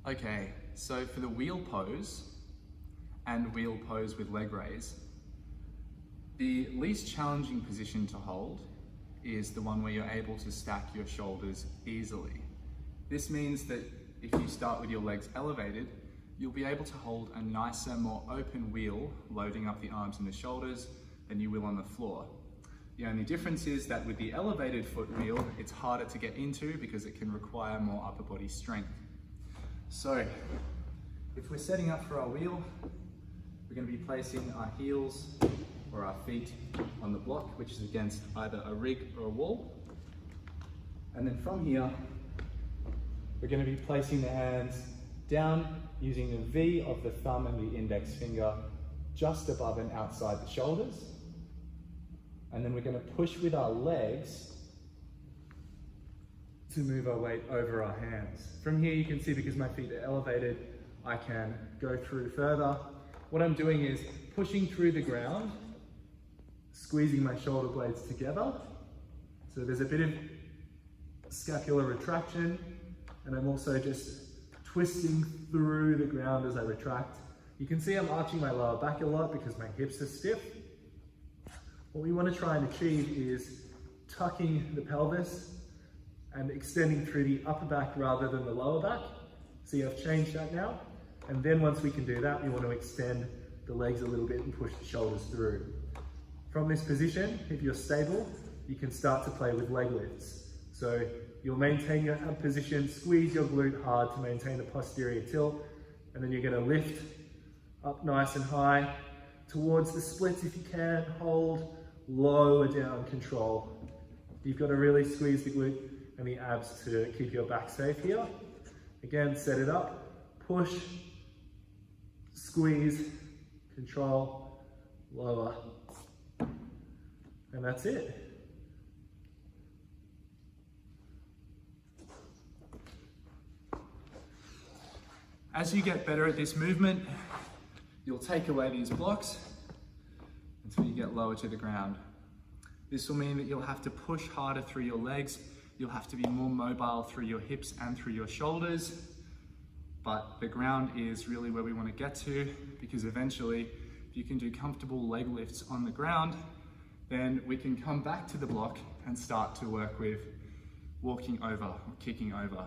Okay, so for the wheel pose and wheel pose with leg raise, the least challenging position to hold is the one where you're able to stack your shoulders easily. This means that if you start with your legs elevated, you'll be able to hold a nicer, more open wheel, loading up the arms and the shoulders, than you will on the floor. The only difference is that with the elevated foot wheel, it's harder to get into because it can require more upper body strength. So, if we're setting up for our wheel, we're going to be placing our heels or our feet on the block, which is against either a rig or a wall. And then from here, we're going to be placing the hands down using the V of the thumb and the index finger just above and outside the shoulders. And then we're going to push with our legs to move our weight over our hands. From here you can see, because my feet are elevated, I can go through further. What I'm doing is pushing through the ground, squeezing my shoulder blades together. So there's a bit of scapular retraction, and I'm also just twisting through the ground as I retract. You can see I'm arching my lower back a lot because my hips are stiff. What we want to try and achieve is tucking the pelvis and extending through the upper back rather than the lower back. See, I've changed that now. And then once we can do that, we want to extend the legs a little bit and push the shoulders through. From this position, if you're stable, you can start to play with leg lifts. So you'll maintain your position, squeeze your glute hard to maintain the posterior tilt, and then you're going to lift up nice and high towards the splits if you can, hold, lower down, control. You've got to really squeeze the glute and the abs to keep your back safe here. Again, set it up, push, squeeze, control, lower, and that's it. As you get better at this movement, you'll take away these blocks until you get lower to the ground. This will mean that you'll have to push harder through your legs. You'll have to be more mobile through your hips and through your shoulders. But the ground is really where we want to get to, because eventually, if you can do comfortable leg lifts on the ground, then we can come back to the block and start to work with walking over or kicking over.